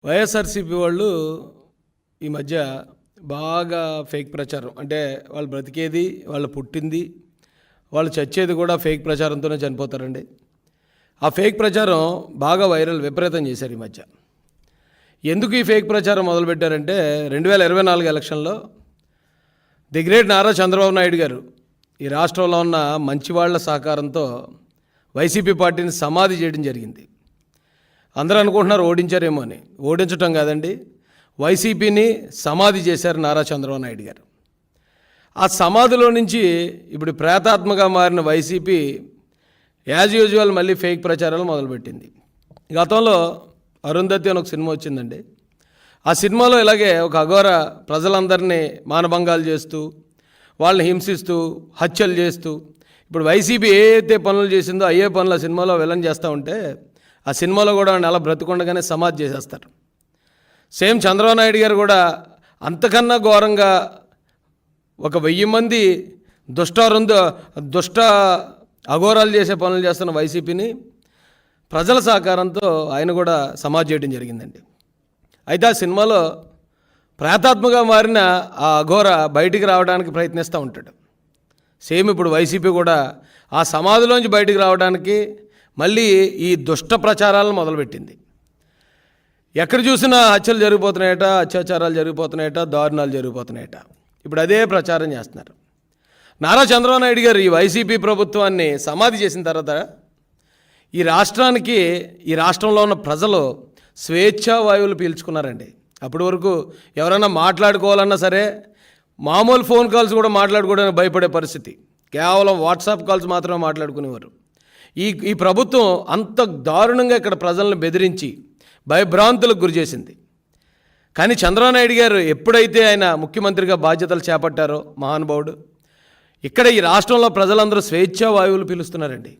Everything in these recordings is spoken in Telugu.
వైఎస్ఆర్సీపీ వాళ్ళు ఈ మధ్య బాగా ఫేక్ ప్రచారం, అంటే వాళ్ళు బ్రతికేది, వాళ్ళు పుట్టింది, వాళ్ళు చచ్చేది కూడా ఫేక్ ప్రచారంతోనే చనిపోతారండి. ఆ ఫేక్ ప్రచారం బాగా వైరల్, విపరీతం చేశారు ఈ మధ్య. ఎందుకు ఈ ఫేక్ ప్రచారం మొదలుపెట్టారంటే 2024 ఎలక్షన్లో ది గ్రేట్ నారా చంద్రబాబు నాయుడు గారు ఈ రాష్ట్రంలో ఉన్న మంచివాళ్ల సహకారంతో వైసీపీ పార్టీని సమాధి చేయడం జరిగింది. అందరూ అనుకుంటున్నారు ఓడించారేమో అని. ఓడించటం కాదండి, వైసీపీని సమాధి చేశారు నారా చంద్రబాబు నాయుడు గారు. ఆ సమాధిలో నుంచి ఇప్పుడు ప్రేతాత్మగా మారిన వైసీపీ యాజ్ యూజువల్ మళ్ళీ ఫేక్ ప్రచారాలు మొదలుపెట్టింది. గతంలో అరుంధతి అని ఒక సినిమా వచ్చిందండి. ఆ సినిమాలో ఇలాగే ఒక అఘోర ప్రజలందరినీ మానభంగాలు చేస్తూ, వాళ్ళని హింసిస్తూ, హత్యలు చేస్తూ, ఇప్పుడు వైసీపీ ఏ అయితే పనులు చేసిందో అయ్యే పనులు ఆ సినిమాలో విలన్ చేస్తూ ఉంటే ఆ సినిమాలో కూడా అలా బ్రతికుండగానే సమాధి చేసేస్తారు. సేమ్ చంద్రబాబు నాయుడు గారు కూడా అంతకన్నా ఘోరంగా ఒక 1000 మంది దుష్ట అఘోరాలు చేసే పనులు చేస్తున్న వైసీపీని ప్రజల సహకారంతో ఆయన కూడా సమాధి చేయడం జరిగిందండి. అయితే ఆ సినిమాలో ప్రేతాత్మగా మారిన ఆ అఘోర బయటికి రావడానికి ప్రయత్నిస్తూ ఉంటాడు. సేమ్ ఇప్పుడు వైసీపీ కూడా ఆ సమాధిలోంచి బయటికి రావడానికి మళ్ళీ ఈ దుష్ట ప్రచారాలను మొదలుపెట్టింది. ఎక్కడ చూసినా హత్యలు జరిగిపోతున్నాయట, అత్యాచారాలు జరిగిపోతున్నాయట, దారుణాలు జరిగిపోతున్నాయట. ఇప్పుడు అదే ప్రచారం చేస్తున్నారు. నారా చంద్రబాబు నాయుడు గారు ఈ వైసీపీ ప్రభుత్వాన్ని సమాధి చేసిన తర్వాత ఈ రాష్ట్రంలో ఉన్న ప్రజలు స్వేచ్ఛా వాయువులు పీల్చుకున్నారండి. అప్పటి వరకు ఎవరైనా మాట్లాడుకోవాలన్నా సరే మామూలు ఫోన్ కాల్స్ కూడా మాట్లాడుకోవడానికి భయపడే పరిస్థితి, కేవలం వాట్సాప్ కాల్స్ మాత్రమే మాట్లాడుకునేవారు. ఈ ప్రభుత్వం అంత దారుణంగా ఇక్కడ ప్రజలను బెదిరించి భయభ్రాంతులకు గురి చేసింది. కానీ చంద్రబాబు నాయుడు గారు ఎప్పుడైతే ఆయన ముఖ్యమంత్రిగా బాధ్యతలు చేపట్టారో మహానుభావుడు, ఇక్కడ ఈ రాష్ట్రంలో ప్రజలందరూ స్వేచ్ఛా వాయువులు పీలుస్తున్నారండి.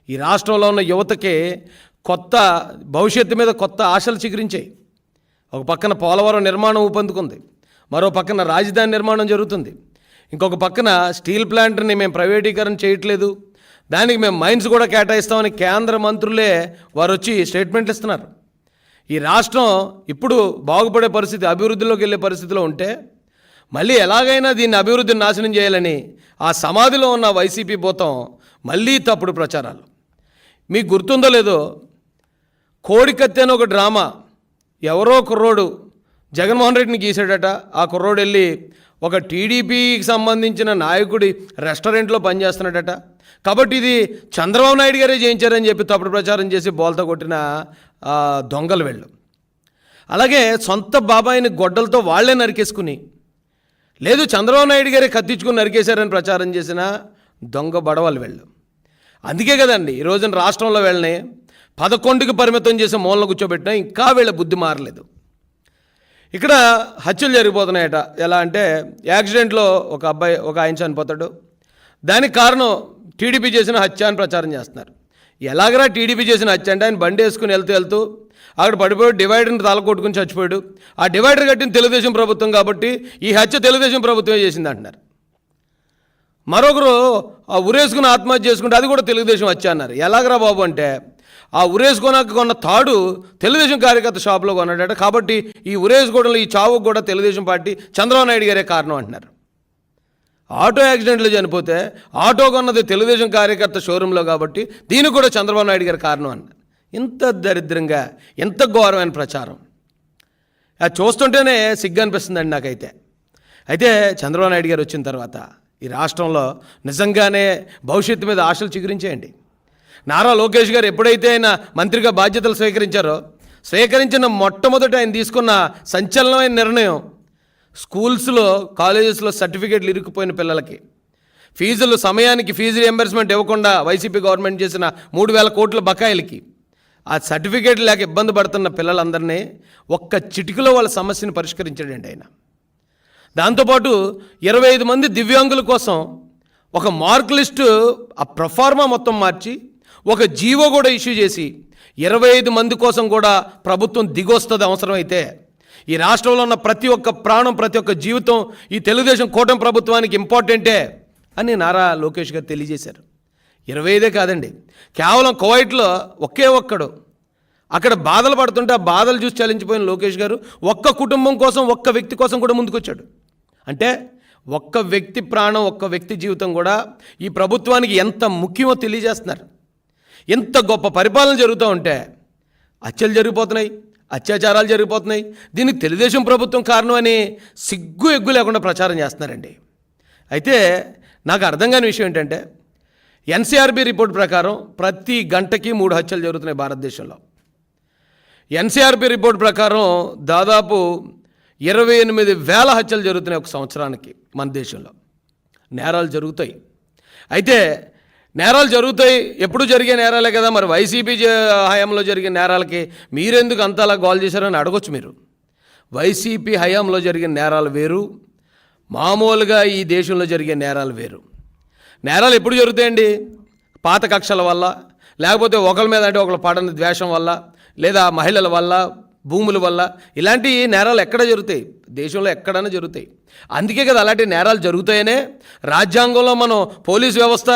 ఈ రాష్ట్రంలో ఉన్న యువతకి కొత్త భవిష్యత్తు మీద కొత్త ఆశలు చిగురించాయి. ఒక పక్కన పోలవరం నిర్మాణం ఊపందుకుంది, మరో పక్కన రాజధాని నిర్మాణం జరుగుతుంది, ఇంకొక పక్కన స్టీల్ ప్లాంట్ని మేము ప్రైవేటీకరణ చేయట్లేదు, దానికి మేము మైన్స్ కూడా కేటాయిస్తామని కేంద్ర మంత్రులే వారు వచ్చి స్టేట్మెంట్లు ఇస్తున్నారు. ఈ రాష్ట్రం ఇప్పుడు బాగుపడే పరిస్థితి, అభివృద్ధిలోకి వెళ్ళే పరిస్థితిలో ఉంటే మళ్ళీ ఎలాగైనా దీన్ని అభివృద్ధిని నాశనం చేయాలని ఆ సమాధిలో ఉన్న వైసీపీ భూతం మళ్ళీ తప్పుడు ప్రచారాలు. మీకు గుర్తుందో లేదో, కోడికత్తి అని ఒక డ్రామా ఎవరో కుర్రోడు జగన్మోహన్ రెడ్డిని గీసాడట. ఆ కుర్రోడు వెళ్ళి ఒక టీడీపీకి సంబంధించిన నాయకుడి రెస్టారెంట్లో పనిచేస్తున్నాడట. కాబట్టి ఇది చంద్రబాబు నాయుడు గారే చేయించారని చెప్పి తప్పుడు ప్రచారం చేసి బోల్తా కొట్టిన దొంగలు వెళ్ళు. అలాగే సొంత బాబాయిని గొడ్డలతో వాళ్లే నరికేసుకుని, లేదు చంద్రబాబు నాయుడు గారే కత్తించుకుని నరికేశారని ప్రచారం చేసిన దొంగ బడవలు వెళ్ళు. అందుకే కదండి ఈ రోజున రాష్ట్రంలో వెళ్ళని 11కి పరిమితం చేసి మూలన కూర్చోబెట్టినా ఇంకా వీళ్ళ బుద్ధి మారలేదు. ఇక్కడ హత్యలు జరిగిపోతున్నాయట. ఎలా అంటే యాక్సిడెంట్లో ఒక ఆయన చనిపోతాడు, దానికి కారణం టీడీపీ చేసిన హత్య అని ప్రచారం చేస్తున్నారు. ఎలాగరా టీడీపీ చేసిన హత్య అంటే ఆయన బండి వేసుకుని వెళ్తూ అక్కడ పడిపోయాడు, డివైడర్ని తల కొట్టుకుని చచ్చిపోయాడు. ఆ డివైడర్ కట్టిన తెలుగుదేశం ప్రభుత్వం కాబట్టి ఈ హత్య తెలుగుదేశం ప్రభుత్వమే చేసింది అంటున్నారు. మరొకరు ఆ ఉరేసుకుని ఆత్మహత్య చేసుకుంటే అది కూడా తెలుగుదేశం హత్య అన్నారు. ఎలాగరా బాబు అంటే ఆ ఉరేసుకోనాక కొన్న తాడు తెలుగుదేశం కార్యకర్త షాప్లో కొన్నాడట. కాబట్టి ఈ ఉరేసుకోవడంలో ఈ చావుకు కూడా తెలుగుదేశం పార్టీ చంద్రబాబు నాయుడు గారే కారణం అంటున్నారు. ఆటో యాక్సిడెంట్లో చనిపోతే ఆటో కొన్నది తెలుగుదేశం కార్యకర్త షోరూంలో కాబట్టి దీనికి కూడా చంద్రబాబు నాయుడు గారి కారణం అన్నారు. ఇంత దరిద్రంగా, ఎంత ఘోరమైన ప్రచారం అది చూస్తుంటేనే సిగ్గు అనిపిస్తుందండి నాకైతే. అయితే చంద్రబాబు నాయుడు గారు వచ్చిన తర్వాత ఈ రాష్ట్రంలో నిజంగానే భవిష్యత్తు మీద ఆశలు చిగురించేయండి. నారా లోకేష్ గారు ఎప్పుడైతే ఆయన మంత్రిగా బాధ్యతలు స్వీకరించిన మొట్టమొదట ఆయన తీసుకున్న సంచలనమైన నిర్ణయం, స్కూల్స్లో కాలేజెస్లో సర్టిఫికేట్లు ఇరుక్కుపోయిన పిల్లలకి ఫీజులు సమయానికి ఫీజు రియంబర్స్మెంట్ ఇవ్వకుండా వైసీపీ గవర్నమెంట్ చేసిన 3000 కోట్ల బకాయిలకి ఆ సర్టిఫికేట్ లేక ఇబ్బంది పడుతున్న పిల్లలందరినీ ఒక్క చిటికలో వాళ్ళ సమస్యను పరిష్కరించాడండి ఆయన. దాంతోపాటు 25 మంది దివ్యాంగుల కోసం ఒక మార్క్ లిస్టు ఆ ప్రొఫార్మా మొత్తం మార్చి ఒక జీవో కూడా ఇష్యూ చేసి 25 మంది కోసం కూడా ప్రభుత్వం దిగొస్తుంది అవసరమైతే. ఈ రాష్ట్రంలో ఉన్న ప్రతి ఒక్క ప్రాణం, ప్రతి ఒక్క జీవితం ఈ తెలుగుదేశం కూటమి ప్రభుత్వానికి ఇంపార్టెంటే అని నారా లోకేష్ గారు తెలియజేశారు. 25 కాదండి, కేవలం కువైట్లో ఒకే ఒక్కడు అక్కడ బాధలు పడుతుంటే ఆ బాధలు చూసి చలించిపోయిన లోకేష్ గారు ఒక్క కుటుంబం కోసం, ఒక్క వ్యక్తి కోసం కూడా ముందుకొచ్చాడు. అంటే ఒక్క వ్యక్తి ప్రాణం, ఒక్క వ్యక్తి జీవితం కూడా ఈ ప్రభుత్వానికి ఎంత ముఖ్యమో తెలియజేస్తున్నారు. ఎంత గొప్ప పరిపాలన జరుగుతూ ఉంటే హత్యలు జరిగిపోతున్నాయి, అత్యాచారాలు జరిగిపోతున్నాయి. దీనికి తెలుగుదేశం ప్రభుత్వం కారణం అని సిగ్గు ఎగ్గు లేకుండా ప్రచారం చేస్తున్నారండి. అయితే నాకు అర్థం కాని విషయం ఏంటంటే ఎన్సీఆర్బీ రిపోర్ట్ ప్రకారం ప్రతి గంటకి 3 హత్యలు జరుగుతున్నాయి భారతదేశంలో. ఎన్సీఆర్బీ రిపోర్ట్ ప్రకారం దాదాపు 28,000 హత్యలు జరుగుతున్నాయి ఒక సంవత్సరానికి మన దేశంలో. నేరాలు జరుగుతాయి. అయితే నేరాలు జరుగుతాయి, ఎప్పుడు జరిగే నేరాలే కదా, మరి వైసీపీ హయాంలో జరిగిన నేరాలకి మీరెందుకు అంతలా గోల్ చేశారని అడగొచ్చు మీరు. వైసీపీ హయాంలో జరిగిన నేరాలు వేరు, మామూలుగా ఈ దేశంలో జరిగే నేరాలు వేరు. నేరాలు ఎప్పుడు జరుగుతాయండి? పాత కక్షల వల్ల, లేకపోతే ఒకరి మీద అంటే ఒకరు పడని ద్వేషం వల్ల, లేదా మహిళల వల్ల, భూముల వల్ల. ఇలాంటి నేరాలు ఎక్కడ జరుగుతాయి? దేశంలో ఎక్కడైనా జరుగుతాయి. అందుకే కదా అలాంటి నేరాలు జరుగుతాయనే రాజ్యాంగంలో మనం పోలీస్ వ్యవస్థ,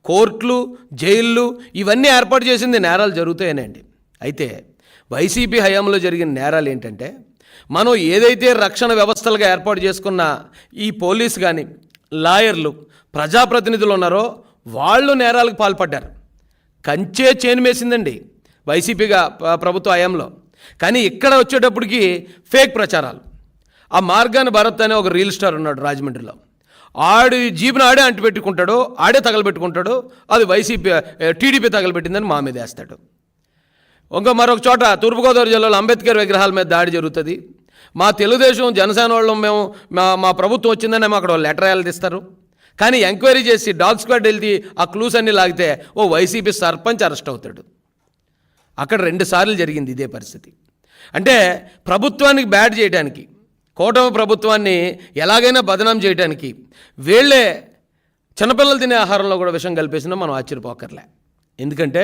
కోర్టులు, జైళ్ళు ఇవన్నీ ఏర్పాటు చేసింది నేరాలు జరుగుతాయనండి. అయితే వైసీపీ హయాంలో జరిగిన నేరాలు ఏంటంటే, మనం ఏదైతే రక్షణ వ్యవస్థలుగా ఏర్పాటు చేసుకున్న ఈ పోలీస్ కానీ, లాయర్లు, ప్రజాప్రతినిధులు ఉన్నారో వాళ్ళు నేరాలకు పాల్పడ్డారు. కంచే చేను వేసిందండి వైసీపీగా ప్రభుత్వ హయాంలో. కానీ ఇక్కడ వచ్చేటప్పటికి ఫేక్ ప్రచారాలు. ఆ మార్గాన్ని భరత్ అనే ఒక రీల్ స్టార్ ఉన్నాడు రాజమండ్రిలో. ఆడి జీబును ఆడే అంటిపెట్టుకుంటాడు, ఆడే తగలబెట్టుకుంటాడు. అది వైసీపీ టీడీపీ తగలబెట్టిందని మా మీద వేస్తాడు. మరొక చోట తూర్పుగోదావరి జిల్లాలో అంబేద్కర్ విగ్రహాల మీద దాడి జరుగుతుంది. మా తెలుగుదేశం, జనసేన వాళ్ళం మేము మా ప్రభుత్వం వచ్చిందని మేము అక్కడ లెటర్ తీస్తారు. కానీ ఎంక్వైరీ చేసి డాగ్ స్క్వాడ్ వెళ్తే ఆ క్లూస్ అన్నీ లాగితే ఓ వైసీపీ సర్పంచ్ అరెస్ట్ అవుతాడు. అక్కడ 2 సార్లు జరిగింది ఇదే పరిస్థితి. అంటే ప్రభుత్వానికి బ్యాడ్ చేయడానికి, కూటమి ప్రభుత్వాన్ని ఎలాగైనా బదనాం చేయడానికి వీళ్ళే చిన్నపిల్లలు తినే ఆహారంలో కూడా విషం కలిపేసినా మనం ఆశ్చర్యపోకర్లే. ఎందుకంటే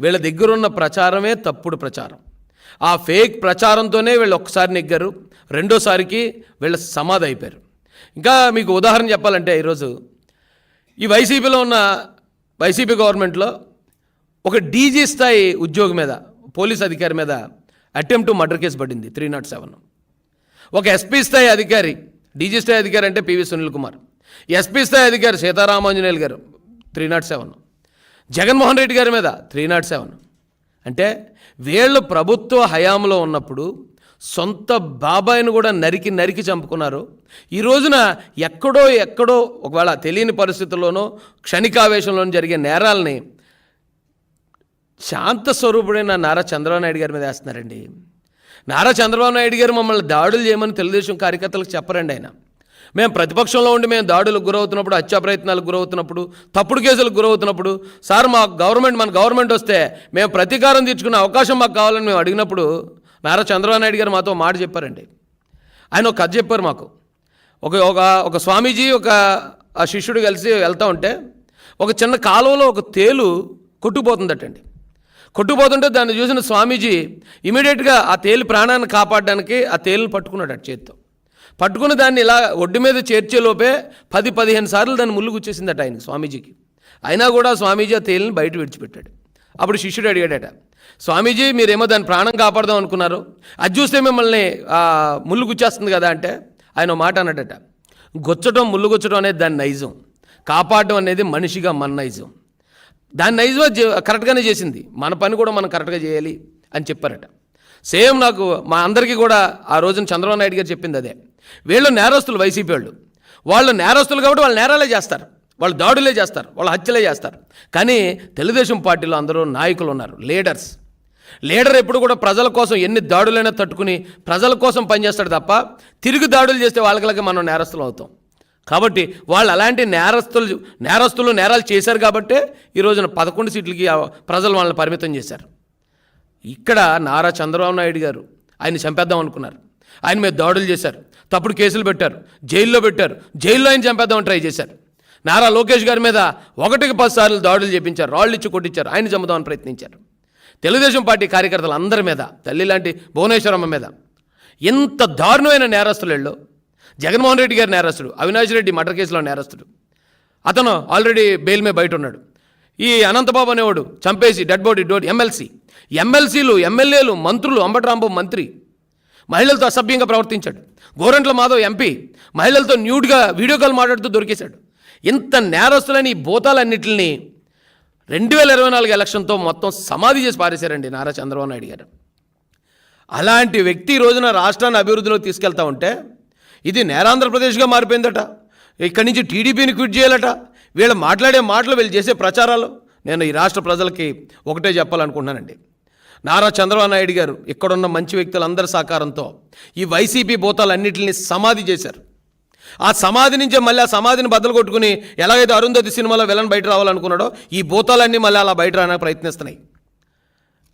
వీళ్ళ దగ్గరున్న ప్రచారమే తప్పుడు ప్రచారం. ఆ ఫేక్ ప్రచారంతోనే వీళ్ళు ఒక్కసారి నెగ్గారు, రెండోసారికి వీళ్ళ సమాధి అయిపోయారు. ఇంకా మీకు ఉదాహరణ చెప్పాలంటే ఈరోజు ఈ వైసీపీలో ఉన్న వైసీపీ గవర్నమెంట్లో ఒక డీజీ స్థాయి ఉద్యోగి మీద, పోలీస్ అధికారి మీద అటెంప్ట్ మర్డర్ కేసు పడింది 307. ఒక ఎస్పీ స్థాయి అధికారి, డీజీ స్థాయి అధికారి అంటే పివి సునీల్ కుమార్, ఎస్పీ స్థాయి అధికారి సీతారామాంజనేయులు గారు 307, జగన్మోహన్ రెడ్డి గారి మీద 307. అంటే వీళ్ళు ప్రభుత్వ హయాంలో ఉన్నప్పుడు సొంత బాబాయిని కూడా నరికి చంపుకున్నారు. ఈ రోజున ఎక్కడో ఒకవేళ తెలియని పరిస్థితుల్లోనో క్షణికావేశంలోనూ జరిగే నేరాలని శాంత స్వరూపుడైన నారా చంద్రబాబు నాయుడు గారి మీద వేస్తున్నారండి. నారా చంద్రబాబు నాయుడు గారు మమ్మల్ని దాడులు చేయమని తెలుగుదేశం కార్యకర్తలకు చెప్పరండి. ఆయన మేము ప్రతిపక్షంలో ఉండి మేము దాడులకు గురవుతున్నప్పుడు, హత్యా ప్రయత్నాలకు గురవుతున్నప్పుడు, తప్పుడు కేసులకు గురవుతున్నప్పుడు, సార్ మన గవర్నమెంట్ వస్తే మేము ప్రతీకారం తీర్చుకునే అవకాశం మాకు కావాలని మేము అడిగినప్పుడు నారా చంద్రబాబు నాయుడు గారు మాతో మాట చెప్పారండి. ఆయన ఒక కథ చెప్పారు మాకు. ఒక స్వామీజీ ఆ శిష్యుడు కలిసి వెళ్తూ ఉంటే ఒక చిన్న కాలువలో ఒక తేలు కొట్టుకుపోతుందటండి. కొట్టుకుపోతుంటే దాన్ని చూసిన స్వామీజీ ఇమీడియట్గా ఆ తేలు ప్రాణాన్ని కాపాడడానికి ఆ తేలుని పట్టుకున్నాడు చేత్తో. పట్టుకుని దాన్ని ఇలా ఒడ్డు మీద చేర్చేలోపే 10-15 సార్లు దాన్ని ముళ్ళు గుచ్చేసిందట ఆయనకి, స్వామీజీకి. అయినా కూడా స్వామీజీ ఆ తేలిని బయట విడిచిపెట్టాడు. అప్పుడు శిష్యుడు అడిగాడట, స్వామీజీ మీరేమో దాని ప్రాణం కాపాడదాం అనుకున్నారు, అది చూస్తే మిమ్మల్ని ముళ్ళు గుచ్చేస్తుంది కదా అంటే ఆయన మాట అన్నాడట, ముళ్ళు గుచ్చడం అనేది దాని నైజం, కాపాడడం అనేది మనిషిగా మన నైజం. దాని నైజం కరెక్ట్గానే చేసింది, మన పని కూడా మనం కరెక్ట్గా చేయాలి అని చెప్పారట. సేమ్ నాకు మా అందరికీ కూడా ఆ రోజున చంద్రబాబు నాయుడు గారు చెప్పింది అదే. వీళ్ళు నేరస్తులు, వైసీపీ వాళ్ళు నేరస్తులు కాబట్టి వాళ్ళు నేరాలే చేస్తారు, వాళ్ళు దాడులే చేస్తారు, వాళ్ళు హత్యలే చేస్తారు. కానీ తెలుగుదేశం పార్టీలో అందరూ నాయకులు ఉన్నారు, లీడర్ ఎప్పుడు కూడా ప్రజల కోసం ఎన్ని దాడులైనా తట్టుకుని ప్రజల కోసం పనిచేస్తాడు తప్ప తిరిగి దాడులు చేస్తే వాళ్ళకి మనం నేరస్తులు అవుతాం. కాబట్టి వాళ్ళు అలాంటి నేరాలు చేశారు కాబట్టే ఈ రోజున 11 సీట్లకి ప్రజలు వాళ్ళని పరిమితం చేశారు. ఇక్కడ నారా చంద్రబాబు నాయుడు గారు ఆయన్ని చంపేద్దాం అనుకున్నారు, ఆయన మీద దాడులు చేశారు, తప్పుడు కేసులు పెట్టారు, జైల్లో ఆయన చంపేద్దామని ట్రై చేశారు. నారా లోకేష్ గారి మీద 1కి 10 సార్లు దాడులు చేపించారు, రాళ్ళు ఇచ్చి కొట్టించారు, ఆయన చంపుదామని ప్రయత్నించారు. తెలుగుదేశం పార్టీ కార్యకర్తలు అందరి మీద, తల్లి లాంటి భువనేశ్వరమ్మ మీద ఎంత దారుణమైన నేరస్తులలో జగన్మోహన్ రెడ్డి గారి నేరస్తుడు, అవినాష్ రెడ్డి మర్డర్ కేసులో నేరస్తుడు, అతను ఆల్రెడీ బెయిల్ మీద బయట ఉన్నాడు. ఈ అనంతబాబు అనేవాడు చంపేసి డెడ్ బాడీ ఎమ్మెల్సీలు ఎమ్మెల్యేలు మంత్రులు, అంబటరాంబాబు మంత్రి మహిళలతో అసభ్యంగా ప్రవర్తించాడు. గోరంట్ల మాధవ్ ఎంపీ మహిళలతో న్యూడ్గా వీడియో కాల్ మాట్లాడుతూ దొరికేశాడు. ఇంత నేరస్తులని ఈ భూతాలన్నింటినీ 2024 ఎలక్షన్తో మొత్తం సమాధి చేసి పారేశారండి నారా చంద్రబాబు నాయుడు గారు. అలాంటి వ్యక్తి ఈ రోజున రాష్ట్రాన్ని అభివృద్ధిలోకి తీసుకెళ్తా ఉంటే ఇది నేరాంధ్రప్రదేశ్గా మారిపోయిందట. ఇక్కడి నుంచి టీడీపీని క్విట్ చేయాలట. వీళ్ళు మాట్లాడే మాటలు, వీళ్ళు చేసే ప్రచారాలు. నేను ఈ రాష్ట్ర ప్రజలకి ఒకటే చెప్పాలనుకుంటున్నానండి. నారా చంద్రబాబు నాయుడు గారు ఇక్కడున్న మంచి వ్యక్తులందరి సహకారంతో ఈ వైసీపీ భూతాలన్నింటినీ సమాధి చేశారు. ఆ సమాధి నుంచే మళ్ళీ ఆ సమాధిని బద్దలు కొట్టుకుని ఎలాగైతే అరుంధతి సినిమాలో విలన్ బయట రావాలనుకున్నాడో ఈ భూతాలన్నీ మళ్ళీ అలా బయట రావడానికి ప్రయత్నిస్తున్నాయి.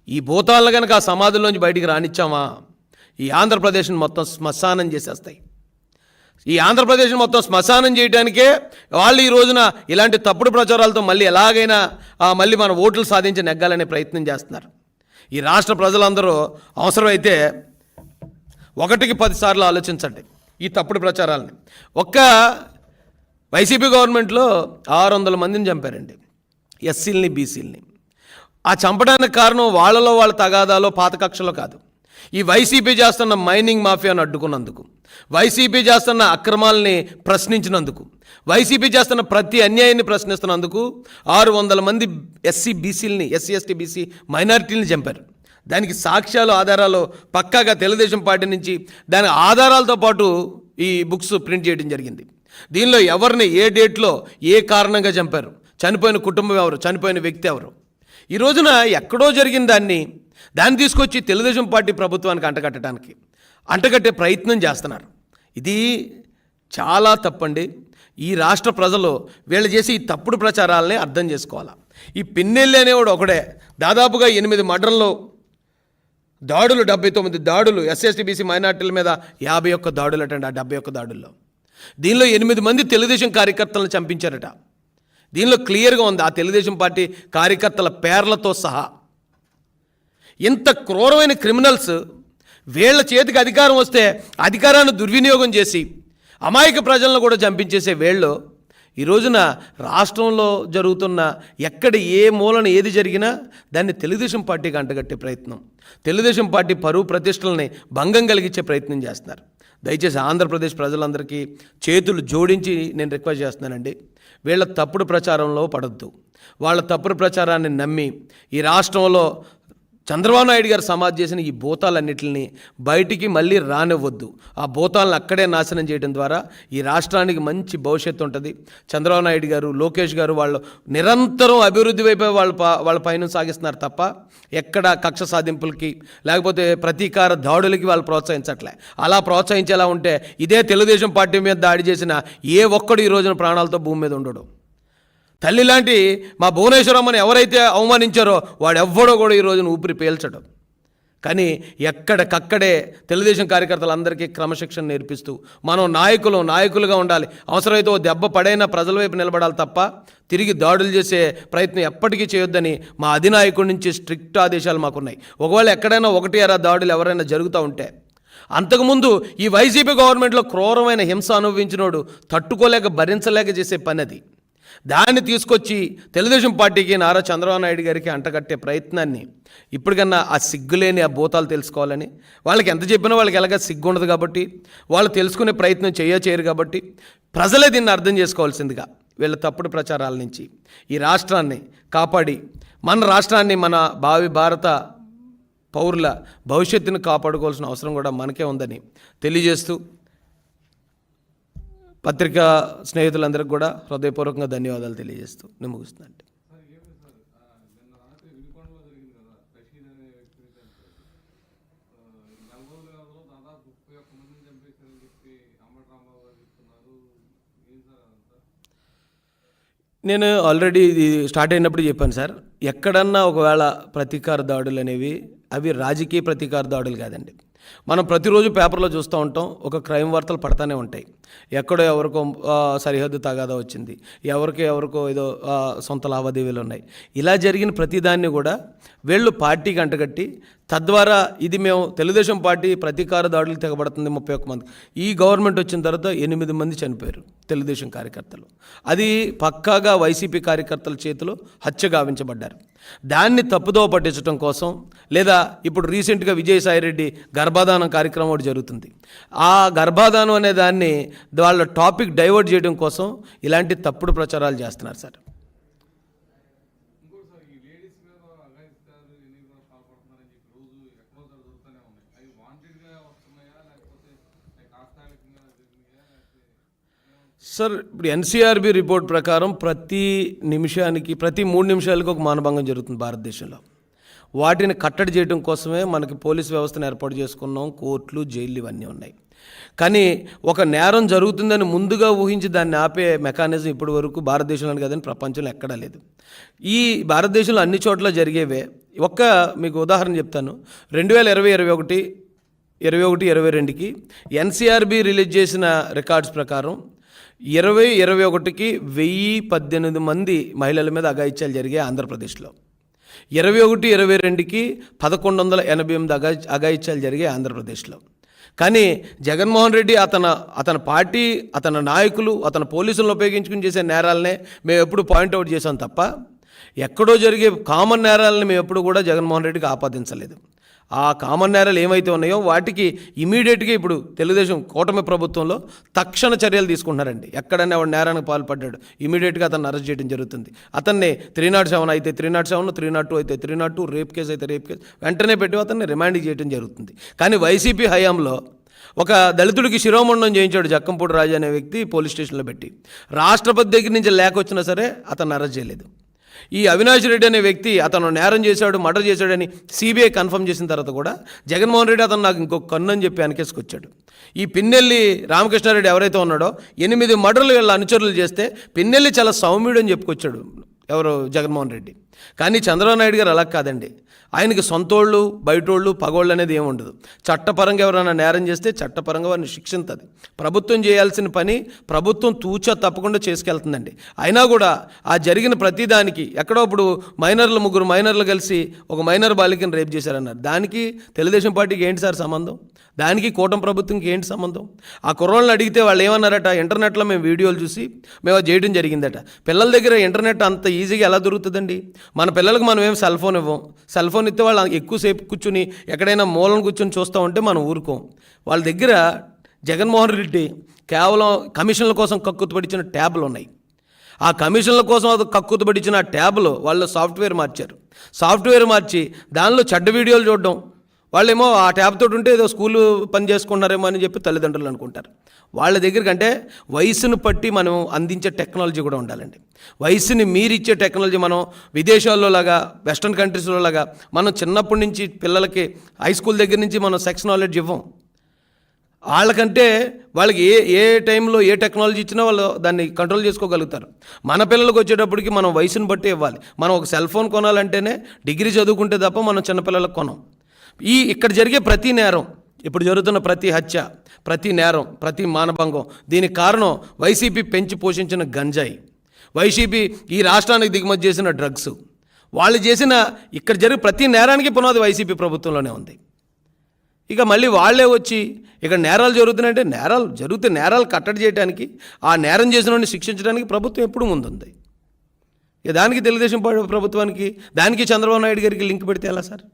ఈ భూతాలను కనుక ఆ సమాధుల్లోంచి బయటికి రానిచ్చామా ఈ ఆంధ్రప్రదేశ్ని మొత్తం శ్మశానం చేసేస్తాయి. ఈ ఆంధ్రప్రదేశ్ని మొత్తం శ్మశానం చేయడానికే వాళ్ళు ఈ రోజున ఇలాంటి తప్పుడు ప్రచారాలతో మళ్ళీ ఎలాగైనా మళ్ళీ మన ఓట్లు సాధించి నెగ్గాలనే ప్రయత్నం చేస్తున్నారు. ఈ రాష్ట్ర ప్రజలందరూ అవసరమైతే 1కి 10 సార్లు ఆలోచించండి ఈ తప్పుడు ప్రచారాలని. ఒక్క వైసీపీ గవర్నమెంట్లో 600 మందిని చంపారండి, ఎస్సీలని బీసీలని. ఆ చంపడానికి కారణం వాళ్ళలో వాళ్ళ తగాదాలో పాత కక్షలో కాదు, ఈ వైసీపీ చేస్తున్న మైనింగ్ మాఫియాను అడ్డుకున్నందుకు, వైసీపీ చేస్తున్న అక్రమాలని ప్రశ్నించినందుకు, వైసీపీ చేస్తున్న ప్రతి అన్యాయాన్ని ప్రశ్నిస్తున్నందుకు 600 మంది ఎస్సీ ఎస్టీ బీసీ మైనారిటీని చంపారు. దానికి సాక్ష్యాలు ఆధారాలు పక్కాగా తెలుగుదేశం పార్టీ నుంచి దాని ఆధారాలతో పాటు ఈ బుక్స్ ప్రింట్ చేయడం జరిగింది. దీనిలో ఎవరిని ఏ డేట్లో ఏ కారణంగా చంపారు, చనిపోయిన కుటుంబం ఎవరు, చనిపోయిన వ్యక్తి ఎవరు, ఈ రోజున ఎక్కడో జరిగిన దాన్ని తీసుకొచ్చి తెలుగుదేశం పార్టీ ప్రభుత్వానికి అంటగట్టే ప్రయత్నం చేస్తున్నారు. ఇది చాలా తప్పండి. ఈ రాష్ట్ర ప్రజలు వీళ్ళు చేసి ఈ తప్పుడు ప్రచారాలని అర్థం చేసుకోవాలి. ఈ పిన్నెల్లి అనేవాడు ఒకడే దాదాపుగా 8 మర్డర్లు, దాడులు 79 దాడులు, ఎస్సీ బీసీ మైనార్టీల మీద 51 దాడులు అటండి. ఆ 71 దాడుల్లో దీనిలో 8 మంది తెలుగుదేశం కార్యకర్తలను చంపించారట. దీనిలో క్లియర్గా ఉంది ఆ తెలుగుదేశం పార్టీ కార్యకర్తల పేర్లతో సహా. ఇంత క్రూరమైన క్రిమినల్స్ వీళ్ళ చేతికి అధికారం వస్తే అధికారాన్ని దుర్వినియోగం చేసి అమాయక ప్రజలను కూడా చంపించేసే వీళ్ళు ఈ రోజున రాష్ట్రంలో జరుగుతున్న ఎక్కడ ఏ మూలన ఏది జరిగినా దాన్ని తెలుగుదేశం పార్టీకి అంటగట్టే ప్రయత్నం, తెలుగుదేశం పార్టీ పరువు ప్రతిష్టలని భంగం కలిగించే ప్రయత్నం చేస్తున్నారు. దయచేసి ఆంధ్రప్రదేశ్ ప్రజలందరికీ చేతులు జోడించి నేను రిక్వెస్ట్ చేస్తున్నానండి, వీళ్ళ తప్పుడు ప్రచారంలో పడొద్దు. వాళ్ళ తప్పుడు ప్రచారాన్ని నమ్మి ఈ రాష్ట్రంలో చంద్రబాబు నాయుడు గారు సమాధి చేసిన ఈ భూతాలన్నింటినీ బయటికి మళ్ళీ రానివ్వద్దు. ఆ భూతాలను అక్కడే నాశనం చేయడం ద్వారా ఈ రాష్ట్రానికి మంచి భవిష్యత్తు ఉంటుంది. చంద్రబాబు నాయుడు గారు, లోకేష్ గారు వాళ్ళు నిరంతరం అభివృద్ధి వైపు వాళ్ళ పైన సాగిస్తున్నారు తప్ప ఎక్కడ కక్ష సాధింపులకి లేకపోతే ప్రతీకార దాడులకి వాళ్ళు ప్రోత్సహించట్లే. అలా ప్రోత్సహించేలా ఉంటే ఇదే తెలుగుదేశం పార్టీ మీద దాడి చేసిన ఏ ఒక్కడు ఈ రోజున ప్రాణాలతో భూమి మీద ఉండడు. తల్లి లాంటి మా భువనేశ్వరమ్మని ఎవరైతే అవమానించారో వాడెవ్వడో కూడా ఈ రోజున ఊపిరి పీల్చడం. కానీ ఎక్కడికక్కడే తెలుగుదేశం కార్యకర్తలందరికీ క్రమశిక్షణ నేర్పిస్తూ మనం నాయకులుగా ఉండాలి. అవసరమైతే ఓ దెబ్బ పడైనా ప్రజల వైపు నిలబడాలి తప్ప తిరిగి దాడులు చేసే ప్రయత్నం ఎప్పటికీ చేయొద్దని మా అధినాయకుడి నుంచి స్ట్రిక్ట్ ఆదేశాలు మాకున్నాయి. ఒకవేళ ఎక్కడైనా 1-2 దాడులు ఎవరైనా జరుగుతూ ఉంటే, అంతకుముందు ఈ వైసీపీ గవర్నమెంట్లో క్రూరమైన హింస అనుభవించినోడు తట్టుకోలేక భరించలేక చేసే పని అది. దాన్ని తీసుకొచ్చి తెలుగుదేశం పార్టీకి నారా చంద్రబాబు నాయుడు గారికి అంటగట్టే ప్రయత్నాన్ని ఇప్పటికన్నా ఆ సిగ్గులేని ఆ భూతాలు తెలుసుకోవాలని, వాళ్ళకి ఎంత చెప్పినా వాళ్ళకి ఎలాగ సిగ్గు ఉండదు కాబట్టి వాళ్ళు తెలుసుకునే ప్రయత్నం చేయరు కాబట్టి ప్రజలే దీన్ని అర్థం చేసుకోవాల్సిందిగా వీళ్ళ తప్పుడు ప్రచారాల నుంచి ఈ రాష్ట్రాన్ని కాపాడి మన రాష్ట్రాన్ని, మన భావి భారత పౌరుల భవిష్యత్తును కాపాడుకోవాల్సిన అవసరం కూడా మనకే ఉందని తెలియజేస్తూ పత్రికా స్నేహితులందరికీ కూడా హృదయపూర్వకంగా ధన్యవాదాలు తెలియజేస్తూ నేను ముగిస్తున్నాను. నేను ఆల్రెడీ ఇది స్టార్ట్ అయినప్పుడు చెప్పాను సార్, ఎక్కడన్నా ఒకవేళ ప్రతీకార దాడులు అనేవి అవి రాజకీయ ప్రతీకార దాడులు కాదండి. మనం ప్రతిరోజు పేపర్లో చూస్తూ ఉంటాం, ఒక క్రైమ్ వార్తలు పడతానే ఉంటాయి. ఎక్కడో ఎవరికో సరిహద్దు తగాదా వచ్చింది, ఎవరికో ఏదో సొంత లావాదేవీలు ఉన్నాయి. ఇలా జరిగిన ప్రతిదాన్ని కూడా వీళ్ళు పార్టీకి అంటగట్టి, తద్వారా ఇది మేము తెలుగుదేశం పార్టీ ప్రతీకార దాడులు తెగబడుతుంది 31 మంది. ఈ గవర్నమెంట్ వచ్చిన తర్వాత 8 మంది చనిపోయారు తెలుగుదేశం కార్యకర్తలు. అది పక్కాగా వైసీపీ కార్యకర్తల చేతిలో హత్య గావించబడ్డారు. దాన్ని తప్పుదోవ పట్టించడం కోసం, లేదా ఇప్పుడు రీసెంట్గా విజయసాయిరెడ్డి గర్భాధానం కార్యక్రమం ఒకటి జరుగుతుంది. ఆ గర్భాధానం అనే దాన్ని వాళ్ళ టాపిక్ డైవర్ట్ చేయడం కోసం ఇలాంటి తప్పుడు ప్రచారాలు చేస్తున్నారు సార్. సార్, ఇప్పుడు ఎన్సీఆర్బీ రిపోర్ట్ ప్రకారం ప్రతి 3 నిమిషాలకు ఒక మానభంగం జరుగుతుంది భారతదేశంలో. వాటిని కట్టడి చేయడం కోసమే మనకి పోలీస్ వ్యవస్థను ఏర్పాటు చేసుకున్నాం, కోర్టులు, జైళ్ళు ఇవన్నీ ఉన్నాయి. కానీ ఒక నేరం జరుగుతుందని ముందుగా ఊహించి దాన్ని ఆపే మెకానిజం ఇప్పటి వరకు భారతదేశంలో కదని ప్రపంచంలో ఎక్కడా లేదు. ఈ భారతదేశంలో అన్ని చోట్ల జరిగేవే. మీకు ఉదాహరణ చెప్తాను. 2020, 21, 22కి ఎన్సీఆర్బీ రిలీజ్ చేసిన రికార్డ్స్ ప్రకారం 2021కి 1018 మంది మహిళల మీద అఘాయిత్యాలు జరిగాయి ఆంధ్రప్రదేశ్లో. 21, 22కి 1188 అఘాయిత్యాలు జరిగాయి ఆంధ్రప్రదేశ్లో. కానీ జగన్మోహన్ రెడ్డి అతని పార్టీ, అతని నాయకులు, అతని పోలీసులను ఉపయోగించుకుని చేసే నేరాలనే మేము ఎప్పుడు పాయింట్అవుట్ చేసాం తప్ప, ఎక్కడో జరిగే కామన్ నేరాలని మేము ఎప్పుడు కూడా జగన్మోహన్ రెడ్డికి ఆపాదించలేదు. ఆ కామన్ నేరాలు ఏమైతే ఉన్నాయో వాటికి ఇమీడియట్గా ఇప్పుడు తెలుగుదేశం కూటమి ప్రభుత్వంలో తక్షణ చర్యలు తీసుకుంటున్నారండి. ఎక్కడైనా వాడు నేరానికి పాల్పడ్డాడు, ఇమీడియట్గా అతన్ని అరెస్ట్ చేయడం జరుగుతుంది. అతన్ని 307 అయితే 307, 302 అయితే 302, రేప్ కేసు అయితే రేప్ కేసు వెంటనే పెట్టి అతన్ని రిమాండ్ చేయడం జరుగుతుంది. కానీ వైసీపీ హయాంలో ఒక దళితుడికి శిరోమండం చేయించాడు జక్కంపూడి రాజు అనే వ్యక్తి పోలీస్ స్టేషన్లో పెట్టి. రాష్ట్రపతి దగ్గర నుంచి లేఖ వచ్చినా సరే అతన్ని అరెస్ట్ చేయలేదు. ఈ అవినాష్ రెడ్డి అనే వ్యక్తి అతను నేరం చేశాడు, మర్డర్ చేశాడని సిబిఐ కన్ఫర్మ్ చేసిన తర్వాత కూడా జగన్మోహన్ రెడ్డి అతను నాకు ఇంకొక కన్ను అని చెప్పి వెనకేసుకొచ్చాడు. ఈ పిన్నెల్లి రామకృష్ణారెడ్డి ఎవరైతే ఉన్నాడో 8 మర్డర్లు వీళ్ళ అనుచరులు చేస్తే పిన్నెల్లి చాలా సౌమ్యుడు అని చెప్పుకొచ్చాడు జగన్మోహన్ రెడ్డి. కానీ చంద్రబాబు నాయుడు గారు అలా కాదండి. ఆయనకి సొంతోళ్ళు, బయటోళ్ళు, పగోళ్ళు అనేది ఏమి ఉండదు. చట్టపరంగా ఎవరైనా నేరం చేస్తే చట్టపరంగా వారిని శిక్షించదు. ప్రభుత్వం చేయాల్సిన పని ప్రభుత్వం తూచా తప్పకుండా చేసుకెళ్తుందండి. అయినా కూడా ఆ జరిగిన ప్రతిదానికి ఎక్కడో ఇప్పుడు 3 మైనర్లు కలిసి ఒక మైనర్ బాలికను రేప్ చేశారన్నారు. దానికి తెలుగుదేశం పార్టీకి ఏంటి సార్ సంబంధం? దానికి కూటమి ప్రభుత్వంకి ఏంటి సంబంధం? ఆ కుర్రోళ్ళని అడిగితే వాళ్ళు ఏమన్నారట, ఇంటర్నెట్లో మేము వీడియోలు చూసి మేము అది చేయడం జరిగిందట. పిల్లల దగ్గర ఇంటర్నెట్ అంత ఈజీగా ఎలా దొరుకుతుందండి? మన పిల్లలకు మనం ఏం సెల్ ఫోన్ ఇవ్వం. సెల్ ఫోన్ ఇస్తే వాళ్ళు ఎక్కువసేపు కూర్చుని ఎక్కడైనా మూలను కూర్చొని చూస్తూ ఉంటే మనం ఊరుకోం. వాళ్ళ దగ్గర జగన్మోహన్ రెడ్డి కేవలం కమిషన్ల కోసం కక్కుతుపడిచిన ట్యాబ్లు ఉన్నాయి. ఆ కమిషన్ల కోసం అది కక్కుతుపడిచిన ట్యాబ్లో వాళ్ళు సాఫ్ట్వేర్ మార్చి దానిలో చెడ్డ వీడియోలు చూడడం. వాళ్ళేమో ఆ ట్యాబ్ తోటి ఉంటే ఏదో స్కూల్ పని చేసుకుంటున్నారేమో అని చెప్పి తల్లిదండ్రులు అనుకుంటారు. వాళ్ళ దగ్గర కంటే వయసును బట్టి మనం అందించే టెక్నాలజీ కూడా ఉండాలండి. వయసుని మీరిచ్చే టెక్నాలజీ మనం విదేశాల్లో లాగా, వెస్ట్రన్ కంట్రీస్లో లాగా మనం చిన్నప్పటి నుంచి పిల్లలకి హై స్కూల్ దగ్గర నుంచి మనం సెక్స్ నాలెడ్జ్ ఇవ్వం. వాళ్ళకంటే వాళ్ళకి ఏ టైంలో ఏ టెక్నాలజీ ఇచ్చినా వాళ్ళు దాన్ని కంట్రోల్ చేసుకోగలుగుతారు. మన పిల్లలకు వచ్చేటప్పటికి మనం వయసును బట్టి ఇవ్వాలి. మనం ఒక సెల్ ఫోన్ కొనాలంటేనే డిగ్రీ చదువుకుంటే తప్ప మనం చిన్నపిల్లలకు కొనం. ఇక్కడ జరిగే ప్రతి నేరం, ఇప్పుడు జరుగుతున్న ప్రతి హత్య, ప్రతి నేరం, ప్రతి మానభంగం, దీనికి కారణం వైసీపీ పెంచి పోషించిన గంజాయి, వైసీపీ ఈ రాష్ట్రానికి దిగుమతి చేసిన డ్రగ్స్. వాళ్ళు చేసిన ఇక్కడ జరిగే ప్రతి నేరానికి పునాది వైసీపీ ప్రభుత్వంలోనే ఉంది. ఇక మళ్ళీ వాళ్ళే వచ్చి ఇక్కడ నేరాలు జరుగుతున్నాయంటే నేరాలు కట్టడి చేయడానికి, ఆ నేరం చేసిన వాడిని శిక్షించడానికి ప్రభుత్వం ఎప్పుడు ముందుంది. ఇక దానికి తెలుగుదేశం ప్రభుత్వానికి, దానికి చంద్రబాబు నాయుడు గారికి లింక్ పెడితే ఎలా సార్?